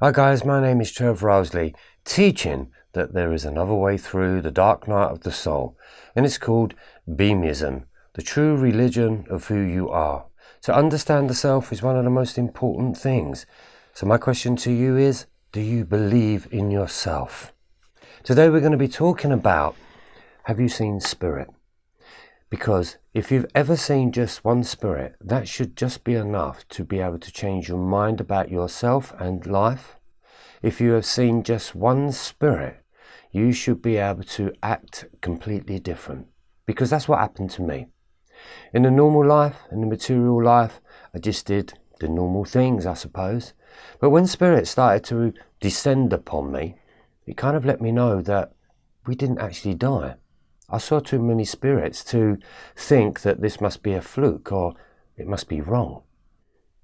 Hi guys, my name is Trevor, teaching that there is another way through the dark night of the soul, and it's called Bemeism, the true religion of who you are. To understand the self is one of the most important things. So my question to you is, do you believe in yourself? Today we're going to be talking about, have you seen spirit? Because if you've ever seen just one spirit, that should just be enough to be able to change your mind about yourself and life. If you have seen just one spirit, you should be able to act completely different. Because that's what happened to me. In the normal life, in the material life, I just did the normal things, I suppose. But when spirit started to descend upon me, it kind of let me know that we didn't actually die. I saw too many spirits to think that this must be a fluke or it must be wrong.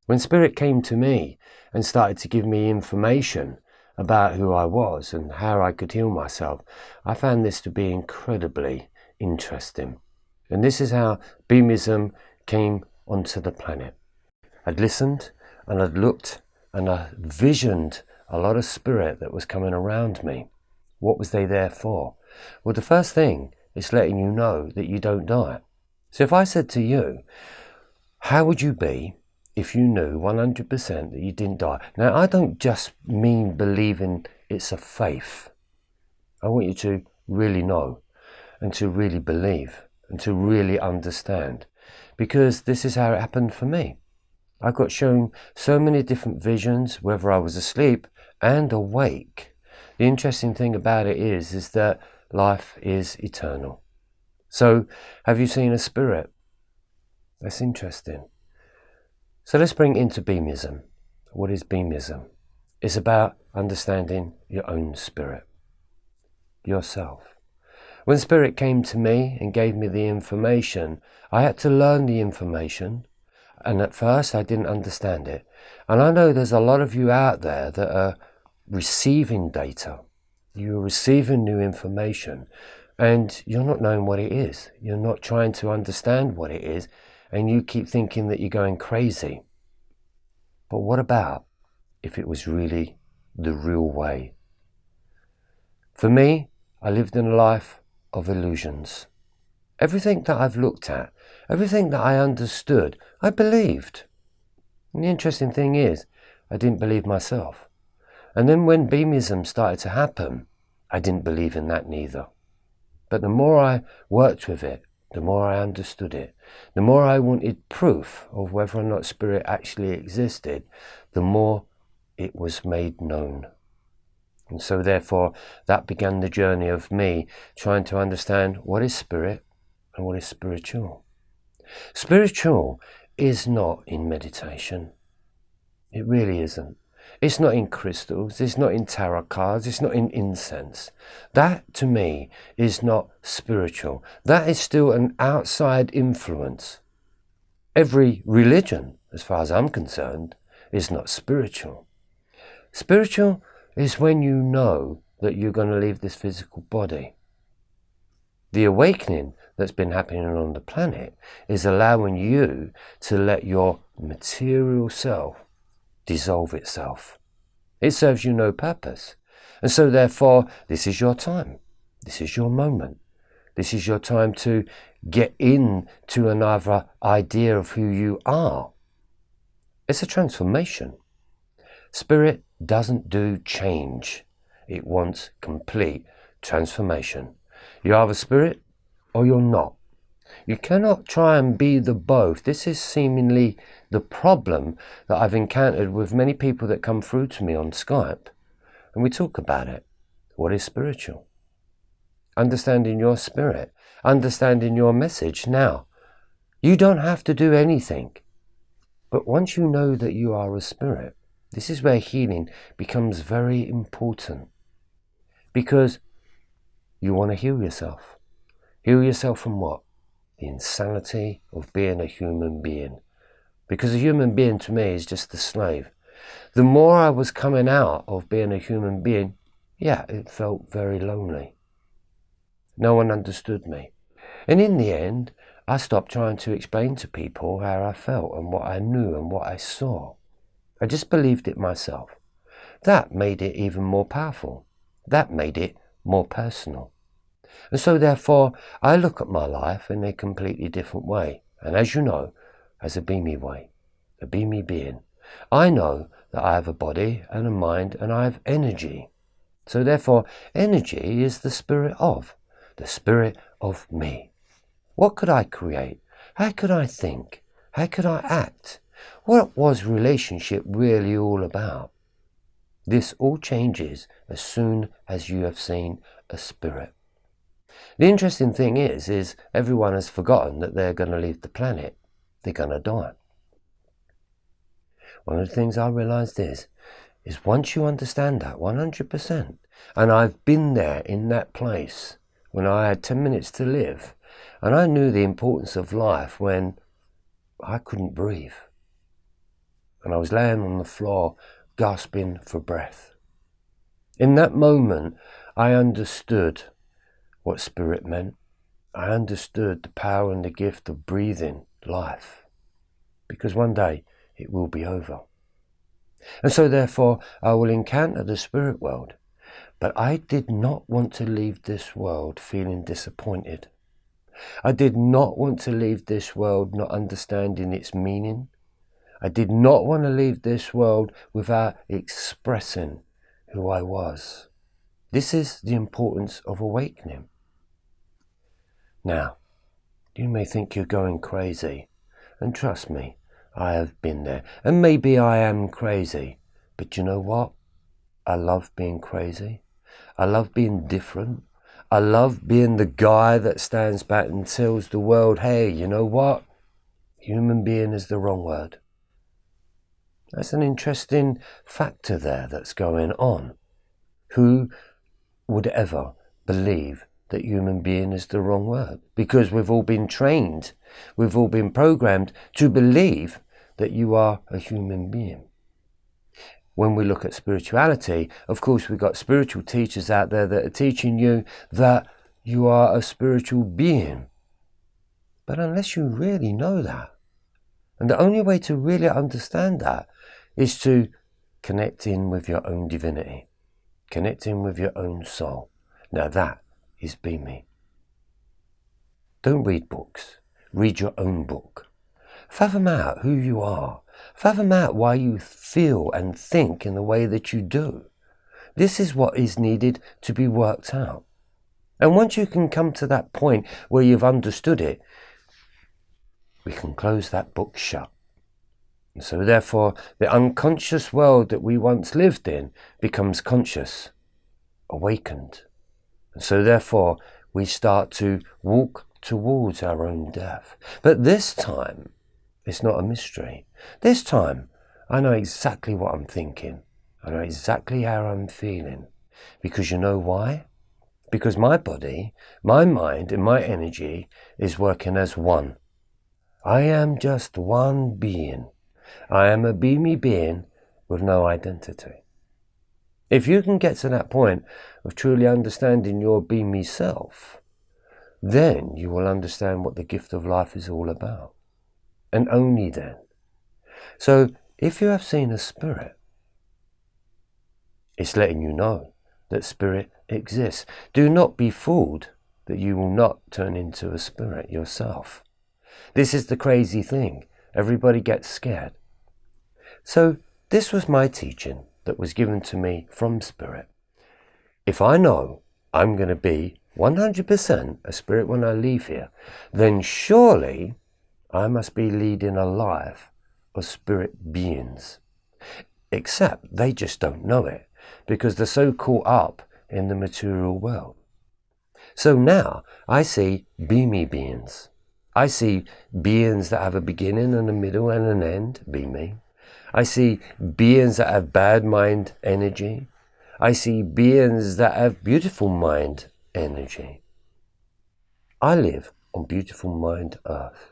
When spirit came to me and started to give me information about who I was and how I could heal myself, I found this to be incredibly interesting. And this is how Bemeism came onto the planet. I'd listened and I'd looked and I visioned a lot of spirit that was coming around me. What was they there for? Well, the first thing is letting you know that you don't die. So if I said to you, how would you be if you knew 100% that you didn't die? Now, I don't just mean believing it's a faith. I want you to really know and to really believe and to really understand, because this is how it happened for me. I got shown so many different visions, whether I was asleep and awake. The interesting thing about it is that life is eternal. So, have you seen a spirit? That's interesting. So let's bring it into Bemeism. What is Bemeism? It's about understanding your own spirit, yourself. When spirit came to me and gave me the information, I had to learn the information. And at first I didn't understand it. And I know there's a lot of you out there that are receiving data. You're receiving new information and you're not knowing what it is. You're not trying to understand what it is, and you keep thinking that you're going crazy. But what about if it was really the real way? For me, I lived in a life of illusions. Everything that I've looked at, everything that I understood, I believed. And the interesting thing is, I didn't believe myself. And then when Bemeism started to happen, I didn't believe in that neither. But the more I worked with it, the more I understood it, the more I wanted proof of whether or not spirit actually existed, the more it was made known. And so therefore, that began the journey of me trying to understand what is spirit and what is spiritual. Spiritual is not in meditation. It really isn't. It's not in crystals, it's not in tarot cards, it's not in incense. That, to me, is not spiritual. That is still an outside influence. Every religion, as far as I'm concerned, is not spiritual. Spiritual is when you know that you're going to leave this physical body. The awakening that's been happening on the planet is allowing you to let your material self dissolve itself. It serves you no purpose. And so therefore, this is your time. This is your moment. This is your time to get into another idea of who you are. It's a transformation. Spirit doesn't do change. It wants complete transformation. You're either spirit or you're not. You cannot try and be the both. This is seemingly the problem that I've encountered with many people that come through to me on Skype. And we talk about it. What is spiritual? Understanding your spirit. Understanding your message. Now, you don't have to do anything. But once you know that you are a spirit, this is where healing becomes very important. Because you want to heal yourself. Heal yourself from what? The insanity of being a human being. Because a human being to me is just a slave. The more I was coming out of being a human being, yeah, it felt very lonely. No one understood me. And in the end, I stopped trying to explain to people how I felt and what I knew and what I saw. I just believed it myself. That made it even more powerful. That made it more personal. And so therefore, I look at my life in a completely different way. And as you know, as a beamy way, a beamy being. I know that I have a body and a mind and I have energy. So therefore, energy is the spirit of me. What could I create? How could I think? How could I act? What was relationship really all about? This all changes as soon as you have seen a spirit. The interesting thing is everyone has forgotten that they're going to leave the planet. They're going to die. One of the things I realized is once you understand that 100%, and I've been there in that place when I had 10 minutes to live, and I knew the importance of life when I couldn't breathe. And I was laying on the floor, gasping for breath. In that moment, I understood what spirit meant. I understood the power and the gift of breathing life. Because one day it will be over. And so therefore, I will encounter the spirit world. But I did not want to leave this world feeling disappointed. I did not want to leave this world not understanding its meaning. I did not want to leave this world without expressing who I was. This is the importance of awakening. Now, you may think you're going crazy, and trust me, I have been there, and maybe I am crazy, but you know what? I love being crazy. I love being different. I love being the guy that stands back and tells the world, hey, you know what? Human being is the wrong word. That's an interesting factor there that's going on. Who would ever believe that human being is the wrong word? Because we've all been trained, we've all been programmed to believe that you are a human being. When we look at spirituality, of course, we've got spiritual teachers out there that are teaching you that you are a spiritual being. But unless you really know that, and the only way to really understand that is to connect in with your own divinity, connect in with your own soul. Now that is Be Me. Don't read books, read your own book. Fathom out who you are. Fathom out why you feel and think in the way that you do. This is what is needed to be worked out. And once you can come to that point where you've understood it, we can close that book shut. And so therefore, the unconscious world that we once lived in becomes conscious, awakened. And so therefore, we start to walk towards our own death. But this time, it's not a mystery. This time, I know exactly what I'm thinking. I know exactly how I'm feeling. Because you know why? Because my body, my mind, and my energy is working as one. I am just one being. I am a beamy being with no identity. If you can get to that point of truly understanding your beamy self, then you will understand what the gift of life is all about. And only then. So, if you have seen a spirit, it's letting you know that spirit exists. Do not be fooled that you will not turn into a spirit yourself. This is the crazy thing. Everybody gets scared. So, this was my teaching that was given to me from spirit. If I know I'm going to be 100% a spirit when I leave here, then surely I must be leading a life of spirit beings. Except they just don't know it because they're so caught up in the material world. So now I see beamy beings. I see beings that have a beginning and a middle and an end, be me. I see beings that have bad mind energy. I see beings that have beautiful mind energy. I live on beautiful mind earth.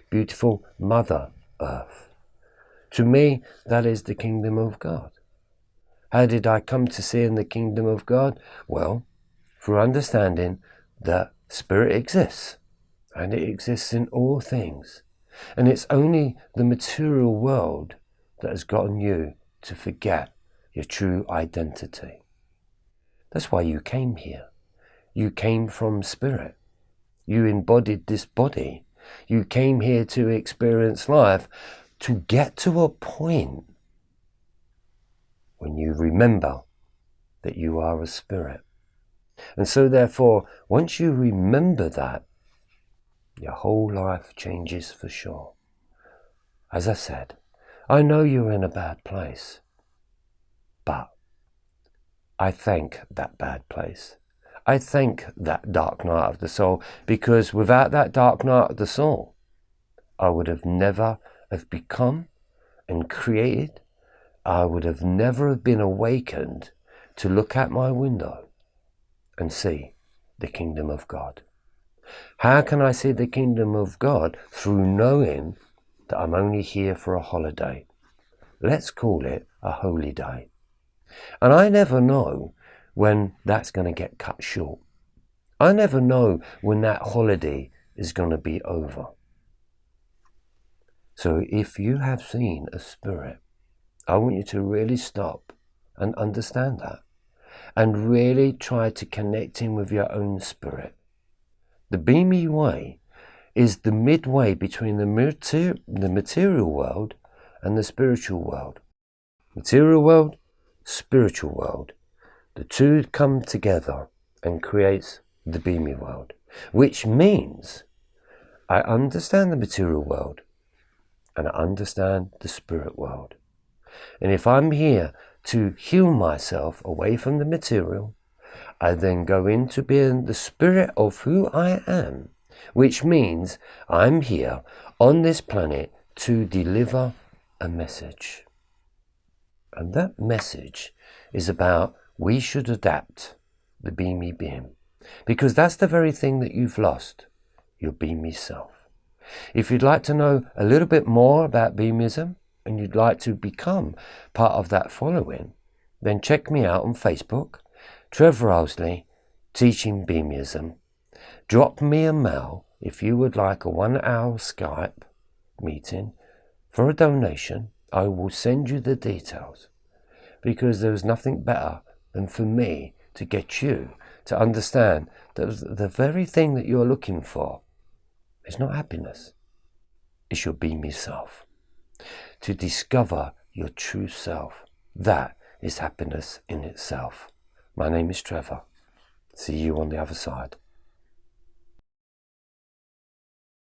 Beautiful Mother Earth. To me, that is the kingdom of God. How did I come to see in the kingdom of God? Well, through understanding that spirit exists, and it exists in all things. And it's only the material world that has gotten you to forget your true identity. That's why you came here. You came from spirit. You embodied this body. You came here to experience life, to get to a point when you remember that you are a spirit. And so therefore, once you remember that, your whole life changes for sure. As I said, I know you're in a bad place, but I thank that bad place. I thank that dark night of the soul, because without that dark night of the soul, I would have never have become and created. I would have never have been awakened to look out my window and see the kingdom of God. How can I see the kingdom of God? Through knowing that I'm only here for a holiday. Let's call it a holy day. And I never know when that's going to get cut short. I never know when that holiday is going to be over. So if you have seen a spirit, I want you to really stop and understand that, and really try to connect in with your own spirit. The beamy way is the midway between the material world and the spiritual world. Material world, spiritual world. The two come together and creates the beamy world, which means I understand the material world and I understand the spirit world. And if I'm here to heal myself away from the material, I then go into being the spirit of who I am, which means I'm here on this planet to deliver a message. And that message is about we should adapt the beamy being, because that's the very thing that you've lost, your beamy self. If you'd like to know a little bit more about Bemeism and you'd like to become part of that following, then check me out on Facebook, Trevor Owsley, Teaching Bemeism. Drop me a mail if you would like a 1-hour Skype meeting for a donation. I will send you the details, because there's nothing better than for me to get you to understand that the very thing that you're looking for is not happiness. It's your beamy self. To discover your true self, that is happiness in itself. My name is Trevor. See you on the other side.